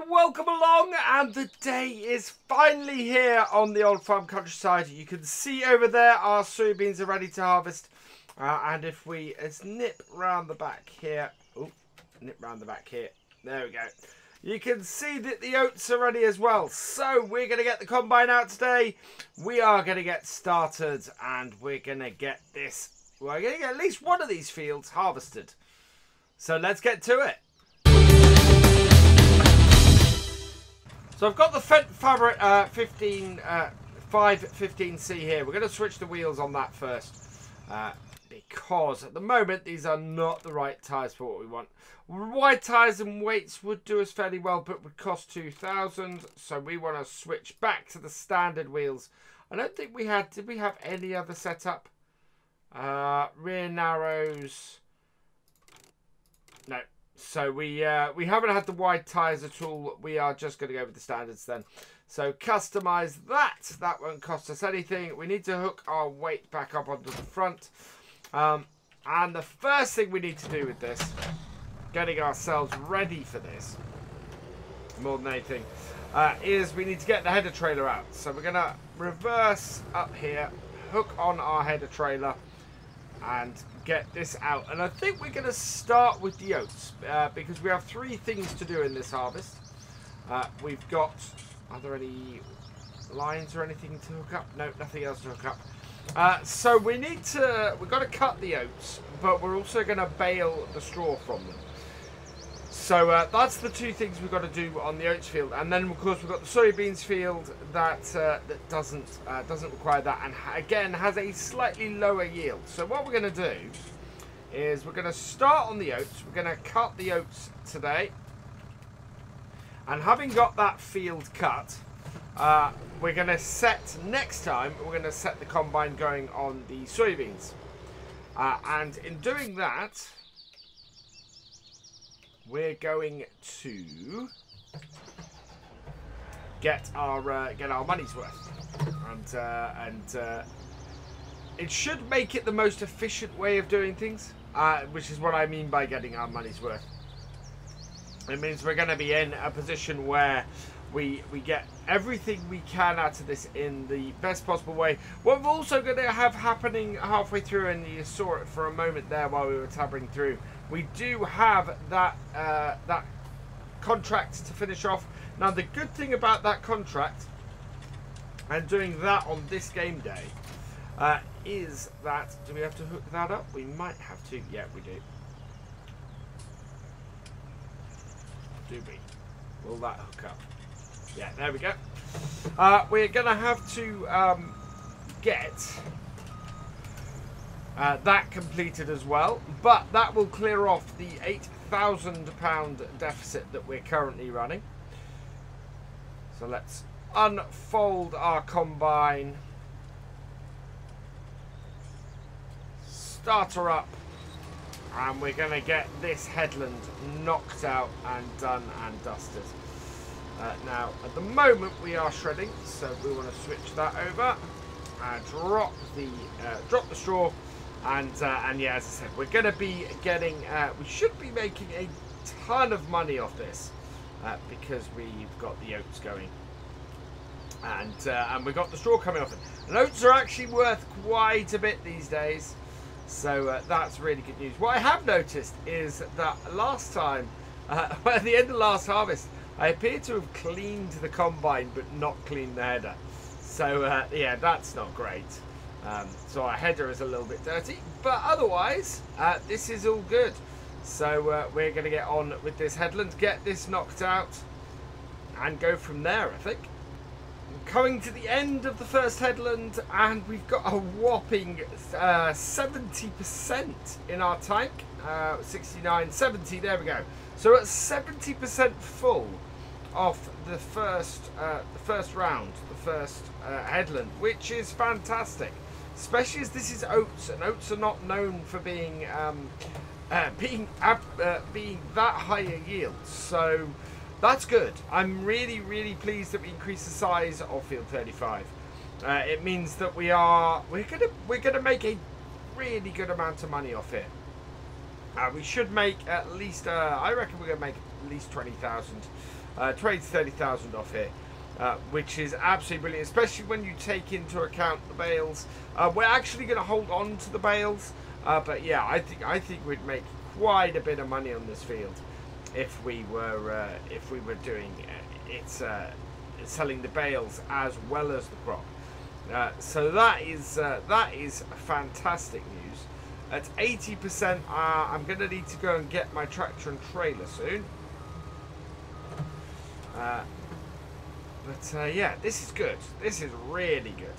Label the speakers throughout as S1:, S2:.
S1: and welcome along, and the day is finally here on the Old Farm Countryside. You can see over there our soybeans are ready to harvest, and if let's nip round the back here. Oh, nip round the back here. There we go. You can see that the oats are ready as well. So we're going to get the combine out today. We are going to get started, and we're going to get this. We're going to get at least one of these fields harvested. So let's get to it. So I've got the Fendt Fabric 515C here. We're going to switch the wheels on that first. Because at the moment these are not the right tyres for what we want. Wide tyres and weights would do us fairly well, but would cost 2,000. So we want to switch back to the standard wheels. I don't think we had. Did we have any other setup? Rear narrows. No. So we haven't had the wide tyres at all. We are just going to go with the standards then. So customise that. That won't cost us anything. We need to hook our weight back up onto the front. And the first thing we need to do with this, getting ourselves ready for this, more than anything, is we need to get the header trailer out. So we're going to reverse up here, hook on our header trailer, and get this out. And I think we're going to start with the oats, because we have three things to do in this harvest. We've got, are there any lines or anything to hook up? No, nothing else to hook up. So we've got to cut the oats, but we're also going to bale the straw from them. So that's the two things we've got to do on the oats field. And then of course we've got the soybeans field that doesn't require that, and again has a slightly lower yield. So what we're going to do is we're going to start on the oats. We're going to cut the oats today, and having got that field cut, we're going to set next time. We're going to set the combine going on the soybeans, and in doing that, we're going to get our money's worth, and it should make it the most efficient way of doing things, which is what I mean by getting our money's worth. It means we're going to be in a position where we get everything we can out of this in the best possible way. What we're also going to have happening halfway through, and you saw it for a moment there while we were tabbering through, we do have that that contract to finish off. Now the good thing about that contract and doing that on this game day is that, do we have to hook that up? We might have to. Yeah, we do. Do we? Will that hook up? Yeah, there we go. We're going to have to get that completed as well, but that will clear off the £8,000 deficit that we're currently running. So let's unfold our combine, start her up, and we're going to get this headland knocked out and done and dusted. Now, at the moment, we are shredding, so we want to switch that over and drop the straw. And yeah, as I said, we're going to be getting, we should be making a ton of money off this, because we've got the oats going, and we've got the straw coming off it. And oats are actually worth quite a bit these days, so that's really good news. What I have noticed is that last time, at the end of last harvest, I appear to have cleaned the combine but not cleaned the header. So yeah, that's not great. So our header is a little bit dirty, but otherwise this is all good. So we're going to get on with this headland, get this knocked out, and go from there, I think. Coming to the end of the first headland, and we've got a whopping 70% in our tank. 69, 70, there we go. So at 70% full off the first round, the first headland, which is fantastic. Especially as this is oats, and oats are not known for being being that high a yield. So that's good. I'm really, really pleased that we increased the size of field 35. It means that we're gonna make a really good amount of money off it. We should make at least, I reckon we're going to make at least 20,000, 20 to 30,000 off here. Which is absolutely brilliant, especially when you take into account the bales. We're actually going to hold on to the bales, but yeah, I think we'd make quite a bit of money on this field if we were doing selling the bales as well as the crop. So that is fantastic news. At 80%, I'm going to need to go and get my tractor and trailer soon. But yeah, this is good. This is really good.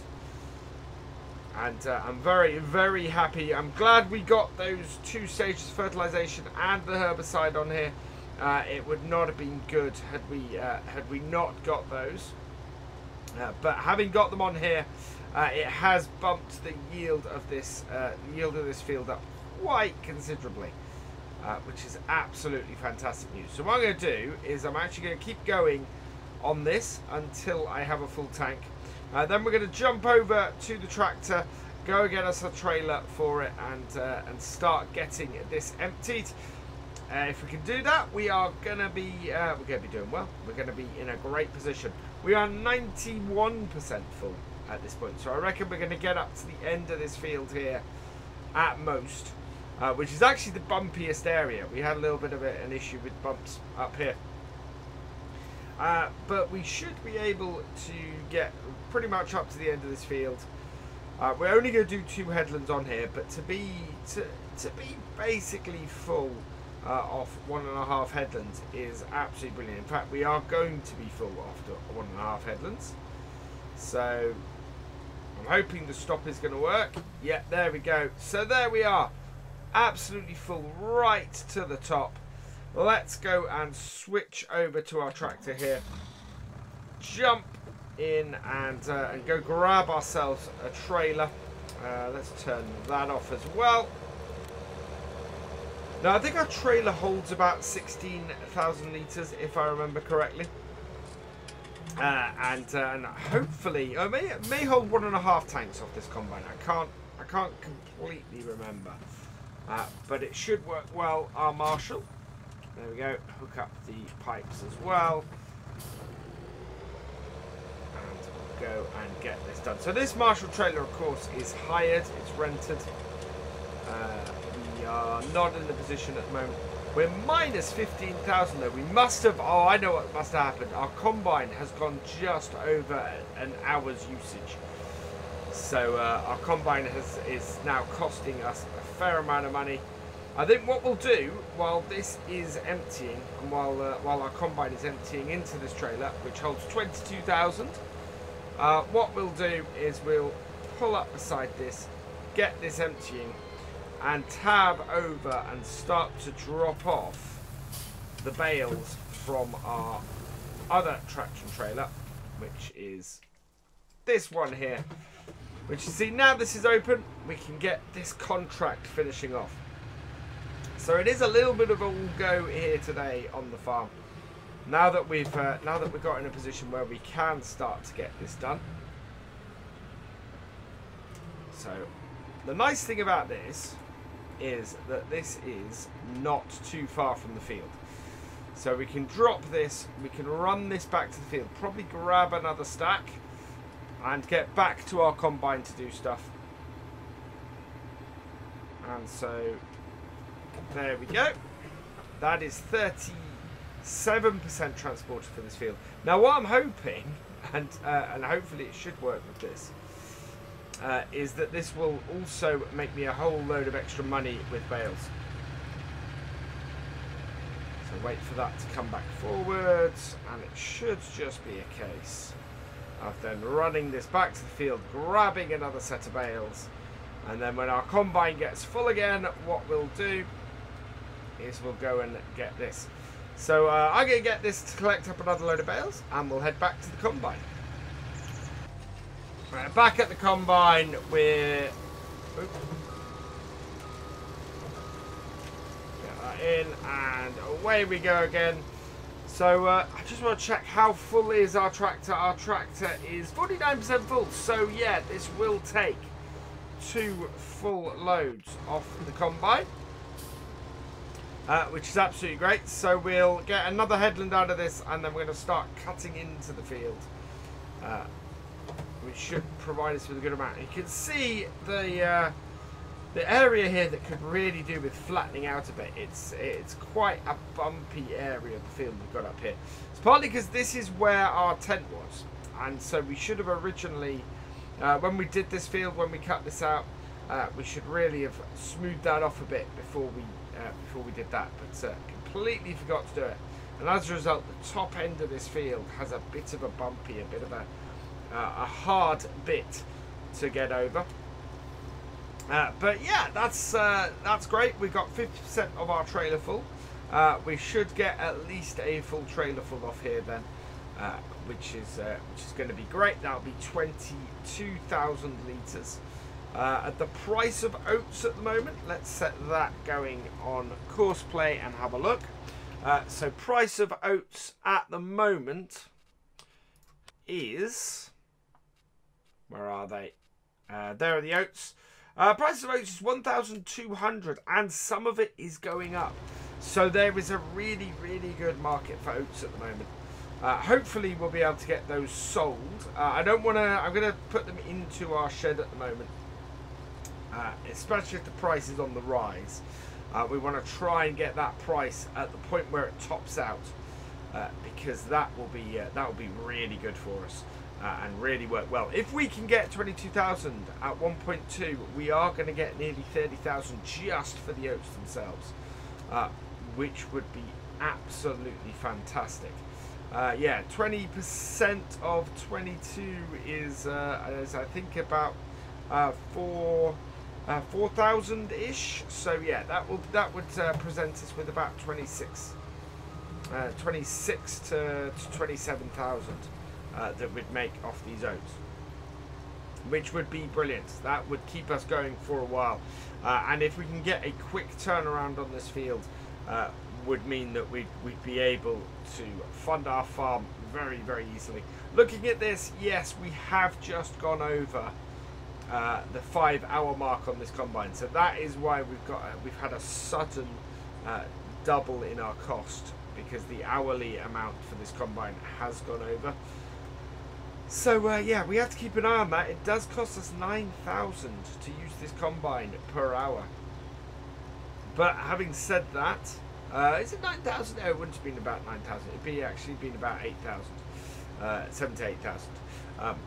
S1: And I'm very, very happy. I'm glad we got those 2 stages of fertilization and the herbicide on here. It would not have been good had we not got those. But having got them on here, it has bumped the yield of this field up quite considerably, which is absolutely fantastic news. So what I'm going to do is I'm actually going to keep going on this until I have a full tank. Then we're going to jump over to the tractor, go get us a trailer for it, and start getting this emptied. If we can do that, we are going to be doing well. We're going to be in a great position. We are 91% full at this point, so I reckon we're going to get up to the end of this field here at most, which is actually the bumpiest area. We had a little bit of an issue with bumps up here. But we should be able to get pretty much up to the end of this field. We're only going to do 2 headlands on here, but to be basically full off 1.5 headlands is absolutely brilliant. In fact, we are going to be full after 1.5 headlands. So I'm hoping the stop is going to work. Yeah, there we go. So there we are, absolutely full right to the top. Let's go and switch over to our tractor here. Jump in and go grab ourselves a trailer. Let's turn that off as well. Now, I think our trailer holds about 16,000 litres, if I remember correctly. And hopefully, it may hold 1.5 tanks off this combine. I can't completely remember. But it should work well. Our Marshall. There we go. Hook up the pipes as well. And we'll go and get this done. So this Marshall trailer, of course, is hired. It's rented. We are not in the position at the moment. We're minus 15,000 though. We must have... Oh, I know what must have happened. Our combine has gone just over an hour's usage. So our combine is now costing us a fair amount of money. I think what we'll do while this is emptying, and while our combine is emptying into this trailer, which holds 22,000, what we'll do is we'll pull up beside this, get this emptying, and tab over and start to drop off the bales from our other traction trailer, which is this one here. Which you see, now this is open, we can get this contract finishing off. So it is a little bit of a go here today on the farm. Now that we've got in a position where we can start to get this done. So the nice thing about this is that this is not too far from the field. So we can drop this, we can run this back to the field, probably grab another stack and get back to our combine to do stuff. And so there we go. That is 37% transported for this field. Now what I'm hoping, and hopefully it should work with this, is that this will also make me a whole load of extra money with bales. So wait for that to come back forwards, and it should just be a case of then running this back to the field, grabbing another set of bales, and then when our combine gets full again, what we'll do is we'll go and get this. So I'm going to get this to collect up another load of bales, and we'll head back to the combine. Right, back at the combine, we're... Oops. Get that in, and away we go again. So I just want to check how full is our tractor. Our tractor is 49% full, so yeah, this will take 2 full loads off the combine. which is absolutely great. So we'll get another headland out of this, and then we're going to start cutting into the field, which should provide us with a good amount. You can see the area here that could really do with flattening out a bit. It's quite a bumpy area of the field we've got up here. It's partly because this is where our tent was, and so we should have originally, when we did this field, when we cut this out, we should really have smoothed that off a bit before we did that, but completely forgot to do it. And as a result, the top end of this field has a bit of a bumpy, a bit of a hard bit to get over. But yeah, that's great. We've got 50% of our trailer full. We should get at least a full trailer full off here then, which is going to be great. That'll be 22,000 litres. At the price of oats at the moment, let's set that going on course play and have a look. So price of oats at the moment is, where are they? There are the oats. Price of oats is 1,200, and some of it is going up. So there is a really, really good market for oats at the moment. Hopefully we'll be able to get those sold. I don't want to, I'm going to put them into our shed at the moment, especially if the price is on the rise. We want to try and get that price at the point where it tops out, because that will be really good for us. And really work well. If we can get 22,000 at 1.2, we are going to get nearly 30,000 just for the oats themselves, which would be absolutely fantastic. Yeah, 20% of 22 is I think about 4,000 ish. So yeah, that would present us with about 26 to 27,000. That we'd make off these oats, which would be brilliant. That would keep us going for a while, and if we can get a quick turnaround on this field, would mean that we'd be able to fund our farm very, very easily. Looking at this, yes, we have just gone over the 5-hour mark on this combine, so that is why we've had a sudden double in our cost, because the hourly amount for this combine has gone over. So yeah, we have to keep an eye on that. It does cost us 9,000 to use this combine per hour. But having said that, is it 9,000? No, it wouldn't have been about 9,000. It'd be actually been about 8,000, 7 to 8,000.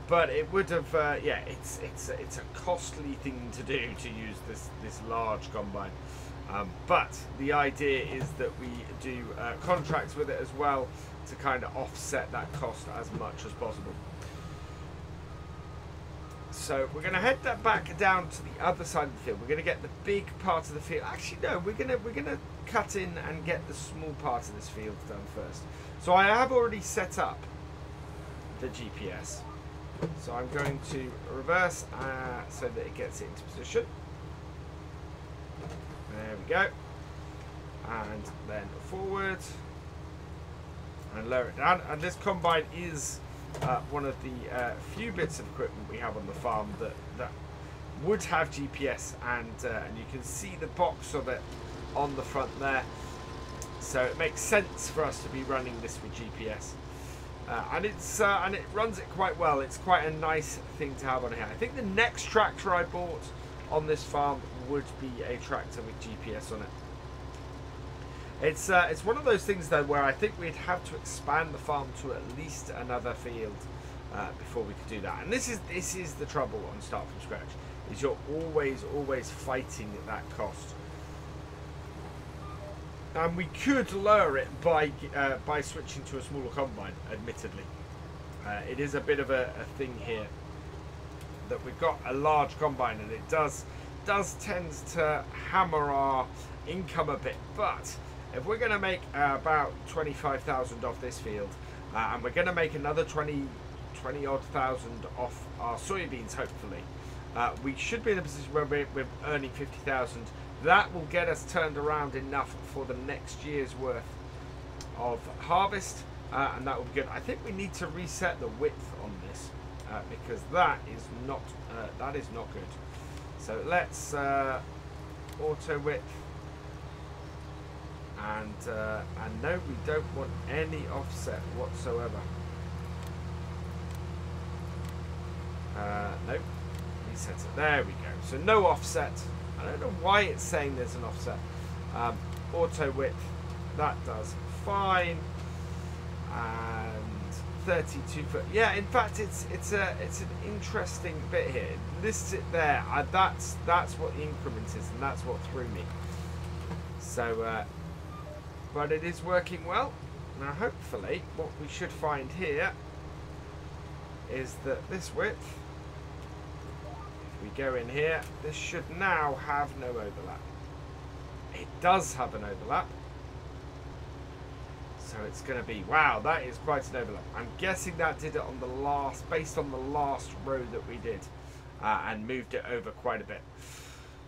S1: But it would have, yeah, it's a costly thing to do to use this large combine. But the idea is that we do contracts with it as well to kind of offset that cost as much as possible. So we're going to head that back down to the other side of the field. We're going to get the big part of the field. Actually, no, we're going to cut in and get the small part of this field done first. So I have already set up the GPS. So I'm going to reverse so that it gets it into position. There we go. And then forward and lower it down. And this combine is one of the few bits of equipment we have on the farm that would have GPS, and you can see the box of it on the front there. So it makes sense for us to be running this with GPS. And it runs it quite well. It's quite a nice thing to have on here. I think the next tractor I bought on this farm would be a tractor with GPS on it. It's one of those things though where I think we'd have to expand the farm to at least another field before we could do that. And this is the trouble on Start From Scratch, is you're always fighting that cost. And we could lower it by switching to a smaller combine, admittedly. It is a bit of a thing here that we've got a large combine, and it does tend to hammer our income a bit. But if we're going to make about 25,000 off this field, and we're going to make another 20 odd thousand off our soybeans, hopefully, we should be in a position where we're earning 50,000. That will get us turned around enough for the next year's worth of harvest, and that will be good. I think we need to reset the width on this because that is not good. So let's auto width, And no, we don't want any offset whatsoever. Nope. Reset it. There we go. So no offset. I don't know why it's saying there's an offset. Auto width, that does fine. And 32 foot. Yeah, in fact, it's an interesting bit here. It lists it there. That's what the increment is, and that's what threw me. So, but it is working well. Now, hopefully, what we should find here is that this width, if we go in here, this should now have no overlap. It does have an overlap. So it's going to be, wow, that is quite an overlap. I'm guessing that did it on the last, based on the last row that we did, and moved it over quite a bit.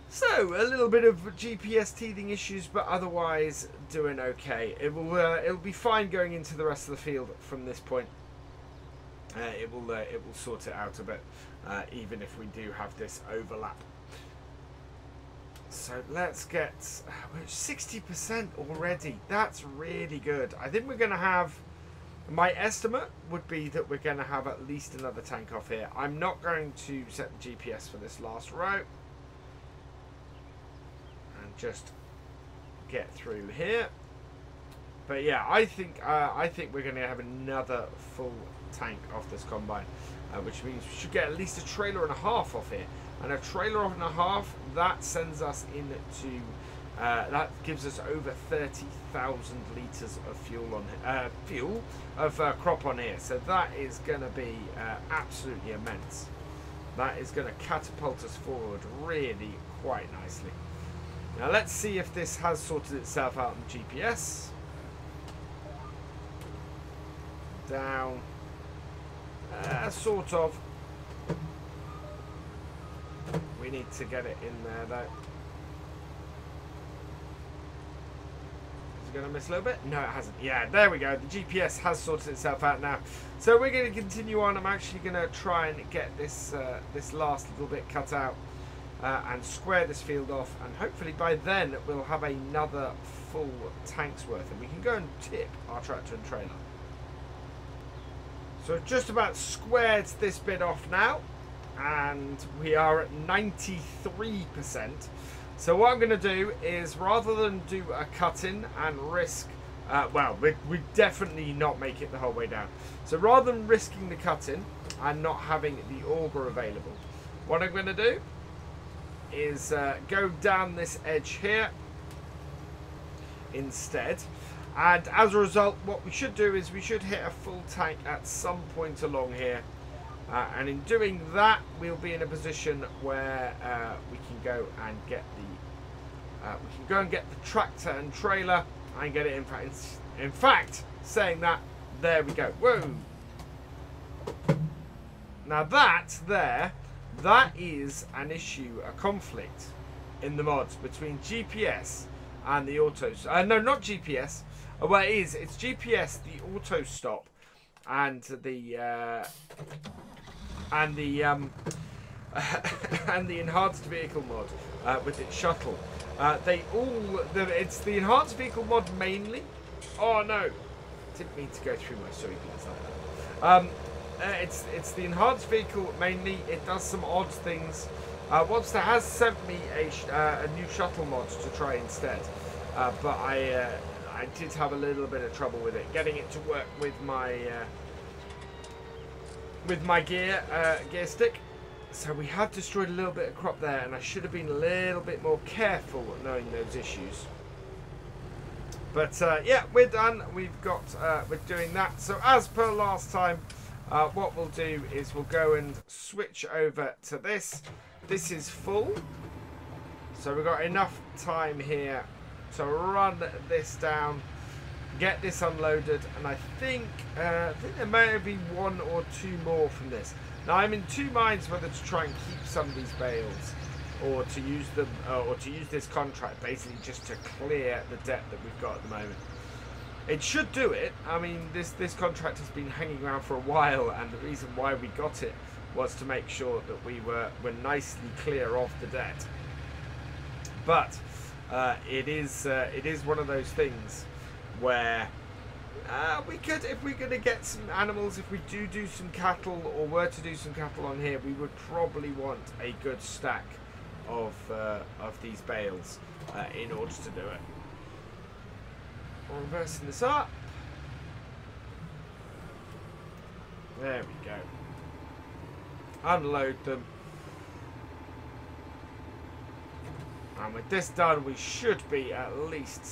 S1: So a little bit of GPS teething issues, but otherwise doing okay. It'll be fine going into the rest of the field from this point. It will sort it out a bit, even if we do have this overlap. So let's get 60% already. That's really good. I think we're going to have, my estimate would be that we're going to have at least another tank off here. I'm not going to set the GPS for this last row. And just get through here. But yeah, I think we're going to have another full tank off this combine, which means we should get at least a trailer and a half off here. And a trailer and a half, that sends us into, that gives us over 30,000 litres of fuel on crop on here. So that is going to be absolutely immense. That is going to catapult us forward really quite nicely. Now let's see if this has sorted itself out on GPS. Down, sort of. We need to get it in there though. Is it going to miss a little bit? No, it hasn't. Yeah, there we go. The GPS has sorted itself out now. So we're going to continue on. I'm actually going to try and get this this last little bit cut out and square this field off. And hopefully by then we'll have another full tank's worth. And we can go and tip our tractor and trailer. So just about squared this bit off now. And we are at 93%. So what I'm going to do is, rather than do a cut-in and risk, well, we definitely not make it the whole way down. So rather than risking the cut-in and not having the auger available, what I'm going to do is go down this edge here instead. And as a result, what we should do is we should hit a full tank at some point along here. And in doing that, we'll be in a position where we can go and get the tractor and trailer and get it in fact, saying that, there we go. Whoa! Now that is an issue, a conflict in the mods between GPS and the autos. No, not GPS. Well, it is. It's GPS, the auto stop, and the and the enhanced vehicle mod with its shuttle. It's the enhanced vehicle mod mainly. Oh no, didn't mean to go through my soybeans like that. It's the enhanced vehicle mainly. It does some odd things. Wobster has sent me a new shuttle mod to try instead, but I did have a little bit of trouble with it, getting it to work with my gear stick. So we have destroyed a little bit of crop there, and I should have been a little bit more careful knowing those issues. But yeah, we're done. We're doing that. So as per last time, what we'll do is we'll go and switch over to this. This is full, so we've got enough time here to run this down, get this unloaded, and I think there may be one or two more from this. Now I'm in two minds whether to try and keep some of these bales, or to use them, or to use this contract basically just to clear the debt that we've got at the moment. It should do it. I mean, this contract has been hanging around for a while, and the reason why we got it was to make sure that we were nicely clear of the debt. But it is one of those things where we could, if we're going to get some animals, if we do some cattle, or were to do some cattle on here, we would probably want a good stack of these bales in order to do it. Reversing this up. There we go. Unload them. And with this done, we should be at least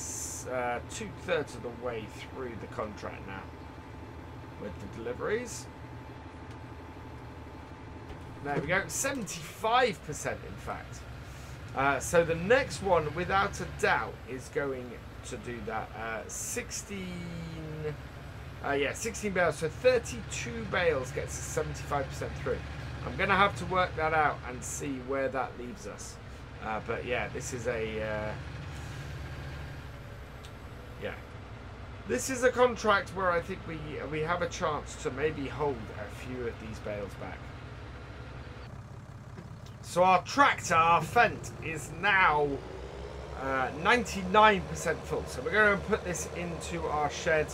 S1: 2/3 of the way through the contract now with the deliveries. There we go, 75% in fact. So the next one, without a doubt, is going to do that. 16 bales, so 32 bales gets us 75% through. I'm going to have to work that out and see where that leaves us. But yeah, this is this is a contract where I think we have a chance to maybe hold a few of these bales back. So our tractor, our Fendt, is now 99% full. So we're going to put this into our shed.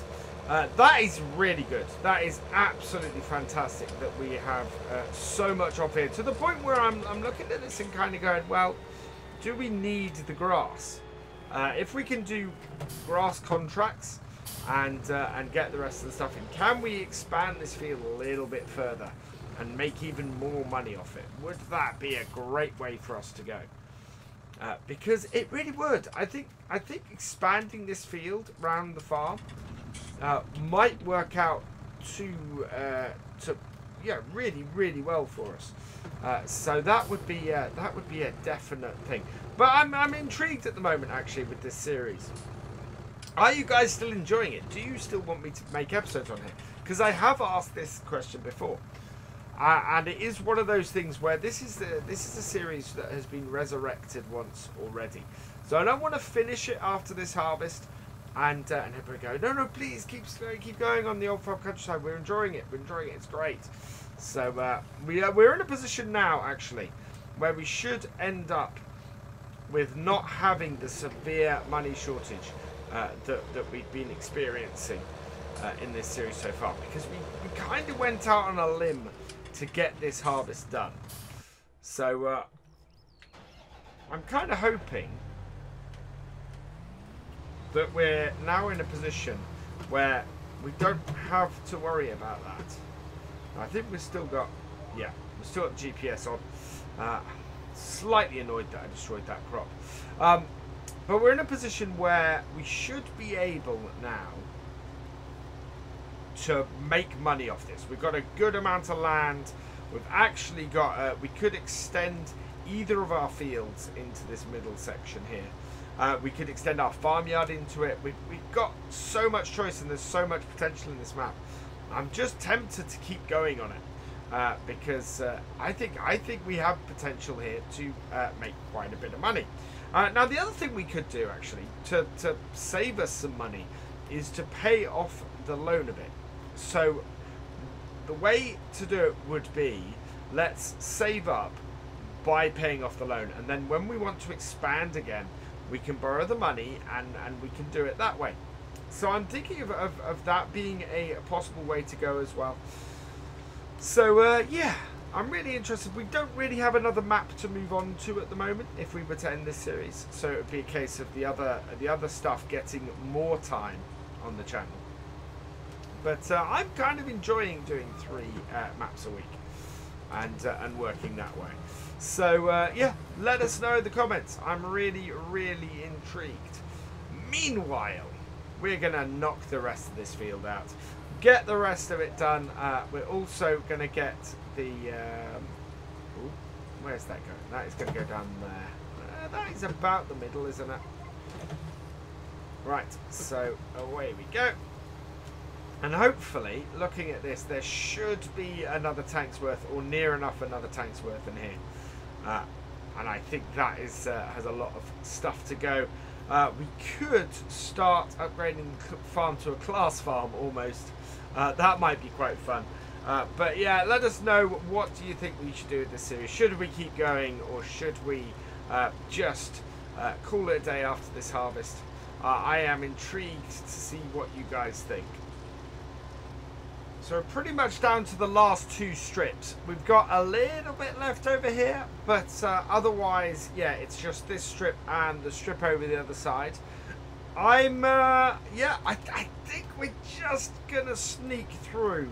S1: That is really good. That is absolutely fantastic that we have so much of here, to the point where I'm looking at this and kind of going, well, do we need the grass? If we can do grass contracts and get the rest of the stuff in, can we expand this field a little bit further and make even more money off it? Would that be a great way for us to go? Because it really would. I think expanding this field around the farm might work out to really well for us. So that would be a definite thing. But I'm intrigued at the moment actually with this series. Are you guys still enjoying it? Do you still want me to make episodes on here? Because I have asked this question before, and it is one of those things where this is a series that has been resurrected once already. So I don't want to finish it after this harvest. And everybody go, no, please keep going on the Old Farm Countryside. We're enjoying it. It's great. So we're in a position now, actually, where we should end up with not having the severe money shortage that we've been experiencing in this series so far, because we kind of went out on a limb to get this harvest done. So I'm kind of hoping that we're now in a position where we don't have to worry about that. I think we've still got GPS on. Slightly annoyed that I destroyed that crop. But we're in a position where we should be able now to make money off this. We've got a good amount of land. We've actually got, we could extend either of our fields into this middle section here. We could extend our farmyard into it. We've got so much choice and there's so much potential in this map. I'm just tempted to keep going on it because I think we have potential here to make quite a bit of money. Now the other thing we could do actually to save us some money is to pay off the loan a bit. So the way to do it would be, let's save up by paying off the loan, and then when we want to expand again, we can borrow the money and we can do it that way. So I'm thinking of that being a possible way to go as well. So yeah, I'm really interested. We don't really have another map to move on to at the moment if we were to end this series. So it would be a case of the other stuff getting more time on the channel. But I'm kind of enjoying doing 3 maps a week and working that way. So yeah, let us know in the comments. I'm really intrigued. Meanwhile, we're gonna knock the rest of this field out, get the rest of it done. We're also gonna get the ooh, where's that going? That is gonna go down there. That is about the middle, isn't it? Right, so away we go. And hopefully, looking at this, there should be another tank's worth, or near enough another tank's worth in here. And I think that is has a lot of stuff to go. We could start upgrading the farm to a class farm almost. That might be quite fun. But yeah, let us know, what do you think we should do with this series? Should we keep going, or should we just call it a day after this harvest. I am intrigued to see what you guys think. So we're pretty much down to the last 2 strips. We've got a little bit left over here, but otherwise, yeah, it's just this strip and the strip over the other side. I think we're just gonna sneak through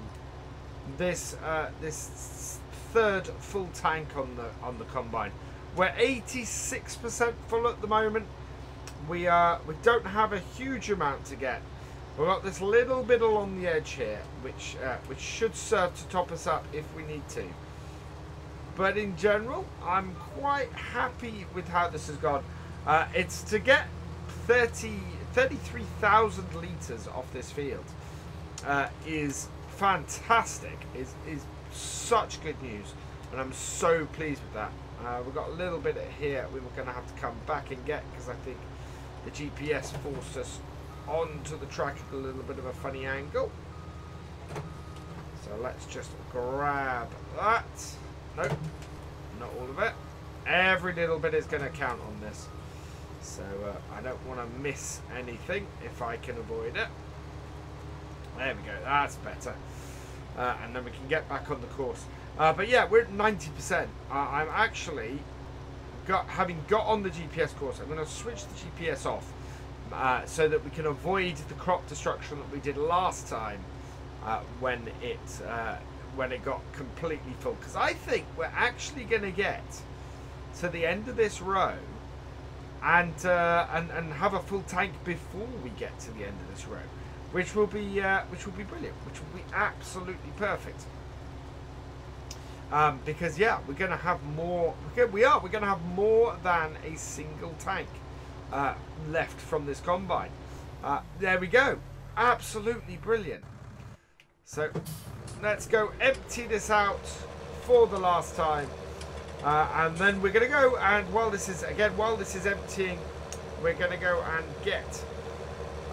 S1: this this 3rd full tank on the combine. We're 86% full at the moment. We don't have a huge amount to get. We've got this little bit along the edge here, which should serve to top us up if we need to. But in general, I'm quite happy with how this has gone. It's to get 33,000 litres off this field is fantastic. Is such good news, and I'm so pleased with that. We've got a little bit here we were going to have to come back and get, because I think the GPS forced us onto the track at a little bit of a funny angle. So let's just grab that. Nope, not all of it. Every little bit is going to count on this. So I don't want to miss anything if I can avoid it. There we go, that's better. And then we can get back on the course. But yeah, we're at 90%. I'm actually, having got on the GPS course, I'm going to switch the GPS off so that we can avoid the crop destruction that we did last time when it got completely full. Because I think we're actually going to get to the end of this row and have a full tank before we get to the end of this row, which will be brilliant, which will be absolutely perfect. Because yeah, we're going to have more. We're going to have more than a single tank left from this combine. There we go, absolutely brilliant. So let's go empty this out for the last time, and then we're going to go, and while this is emptying, we're going to go and get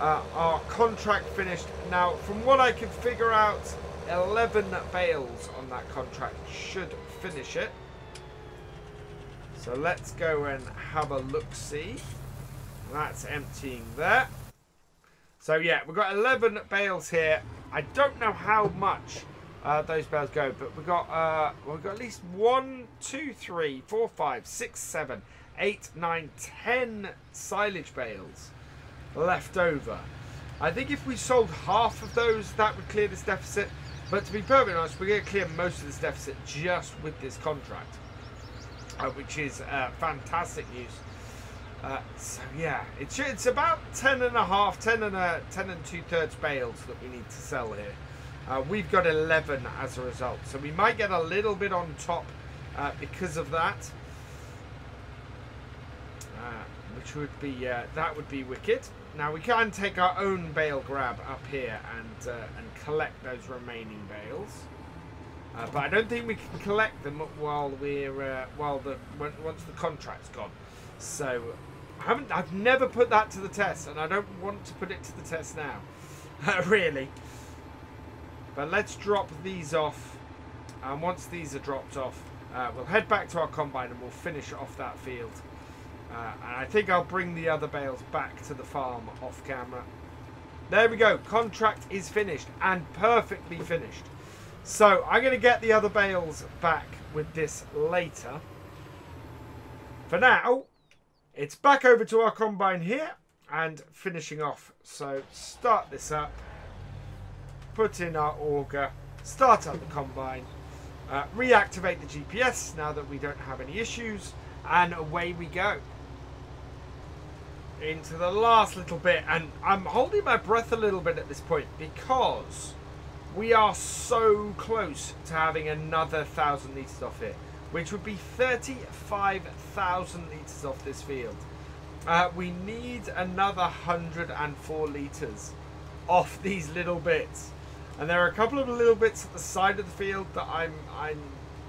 S1: our contract finished. Now, from what I can figure out, 11 bales on that contract should finish it. So let's go and have a look-see. That's emptying there. So yeah, we've got 11 bales here. I don't know how much those bales go, but we've got at least 1, 2, 3, 4, 5, 6, 7, 8, 9, 10 silage bales left over. I think if we sold half of those, that would clear this deficit. But to be perfectly honest, we're going to clear most of this deficit just with this contract, which is fantastic news. So yeah, it's about 10 and 2/3 bales that we need to sell here. We've got 11 as a result, so we might get a little bit on top because of that, which would be that would be wicked. Now we can take our own bale grab up here and collect those remaining bales, but I don't think we can collect them while once the contract's gone. So I've never put that to the test, and I don't want to put it to the test now, really. But let's drop these off, and once these are dropped off, we'll head back to our combine and we'll finish off that field. And I think I'll bring the other bales back to the farm off camera. There we go. Contract is finished, and perfectly finished. So I'm going to get the other bales back with this later. For now, it's back over to our combine here and finishing off. So start this up, put in our auger, start up the combine, reactivate the GPS now that we don't have any issues, and away we go into the last little bit. And I'm holding my breath a little bit at this point because we are so close to having another 1,000 litres off here, which would be 35,000 litres off this field. We need another 104 litres off these little bits, and there are a couple of little bits at the side of the field that I'm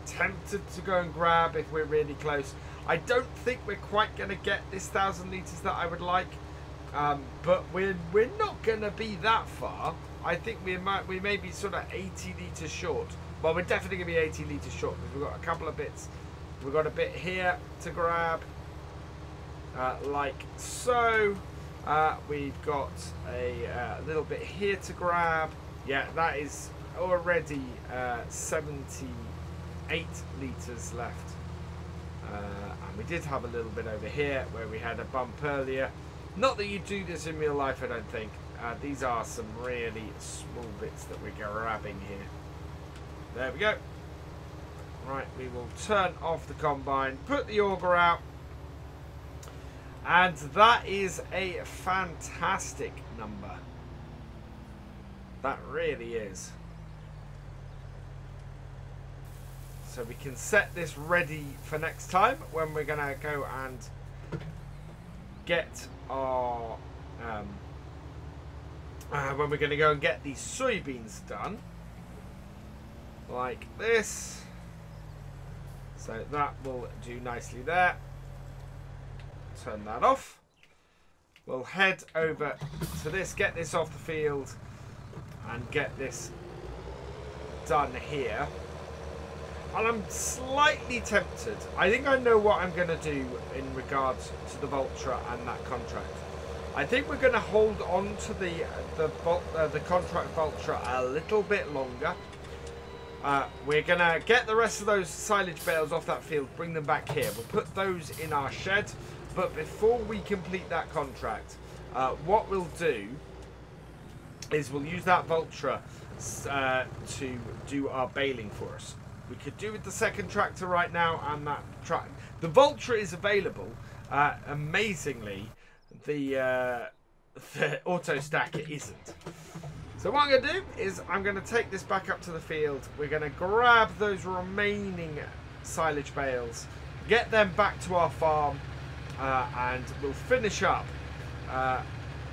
S1: tempted to go and grab if we're really close. I don't think we're quite going to get this 1,000 litres that I would like, but we're not going to be that far. I think we may be sort of 80 litres short. Well, we're definitely going to be 80 litres short because we've got a couple of bits. We've got a bit here to grab. like so. We've got a little bit here to grab. Yeah, that is already 78 litres left. And we did have a little bit over here where we had a bump earlier. Not that you do this in real life, I don't think. These are some really small bits that we're grabbing here. There we go. Right, we will turn off the combine, put the auger out. And that is a fantastic number. That really is. So we can set this ready for next time when we're going to go and get our... when we're going to go and get these soybeans done. Like this. So that will do nicely there. Turn that off. We'll head over to this, get this off the field, and get this done here. And I'm slightly tempted. I think I know what I'm going to do in regards to the Valtra and that contract. I think we're going to hold on to the contract Valtra a little bit longer. We're going to get the rest of those silage bales off that field, bring them back here. We'll put those in our shed. But before we complete that contract, what we'll do is we'll use that Valtra to do our baling for us. We could do with the second tractor right now, and that the Valtra is available. Amazingly, the auto stacker isn't. So what I'm going to do is I'm going to take this back up to the field. We're going to grab those remaining silage bales, get them back to our farm, and we'll finish up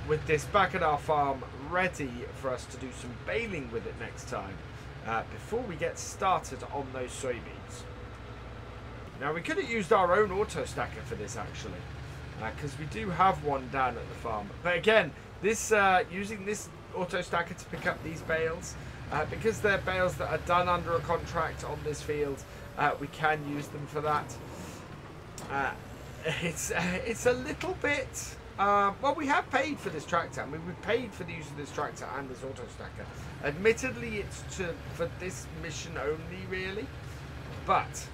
S1: with this back at our farm, ready for us to do some baling with it next time, before we get started on those soybeans. Now, we could have used our own auto stacker for this actually, because we do have one down at the farm. But again, this using this auto stacker to pick up these bales, because they're bales that are done under a contract on this field, we can use them for that. It's a little bit... well, we have paid for this tractor. I mean, we paid for the use of this tractor and this auto stacker. Admittedly, it's for this mission only, really. But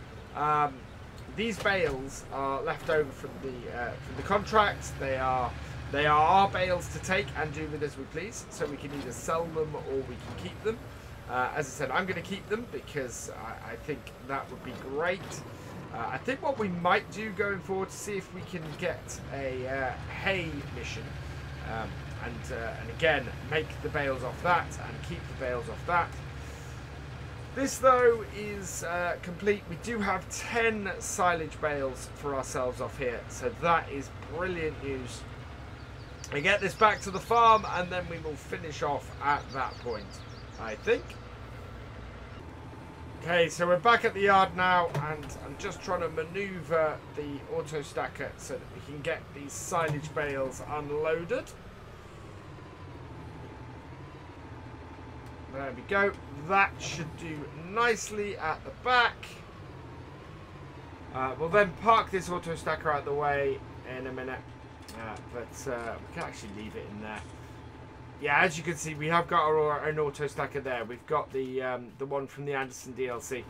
S1: these bales are left over from the contract. They are our bales to take and do with as we please. So we can either sell them or we can keep them. As I said, I'm going to keep them because I think that would be great. I think what we might do going forward to see if we can get a hay mission, and again make the bales off that and keep the bales off that. This though is complete. We do have 10 silage bales for ourselves off here, so that is brilliant news. We get this back to the farm and then we will finish off at that point, I think. Okay, so we're back at the yard now, and I'm just trying to maneuver the auto stacker so that we can get these silage bales unloaded. There we go. That should do nicely at the back. We'll then park this auto stacker out of the way in a minute, but we can actually leave it in there. Yeah, as you can see, we have got our own auto stacker there. We've got the one from the Anderson DLC.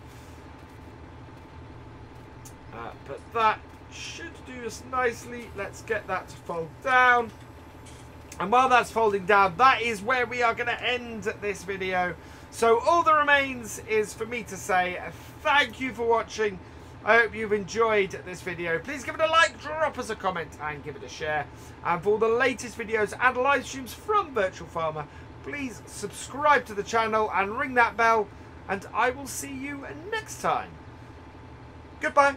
S1: But that should do us nicely. Let's get that to fold down. And while that's folding down, that is where we are going to end this video. So all that remains is for me to say thank you for watching. I hope you've enjoyed this video. Please give it a like, drop us a comment and give it a share. And for all the latest videos and live streams from Virtual Farmer, please subscribe to the channel and ring that bell. And I will see you next time. Goodbye.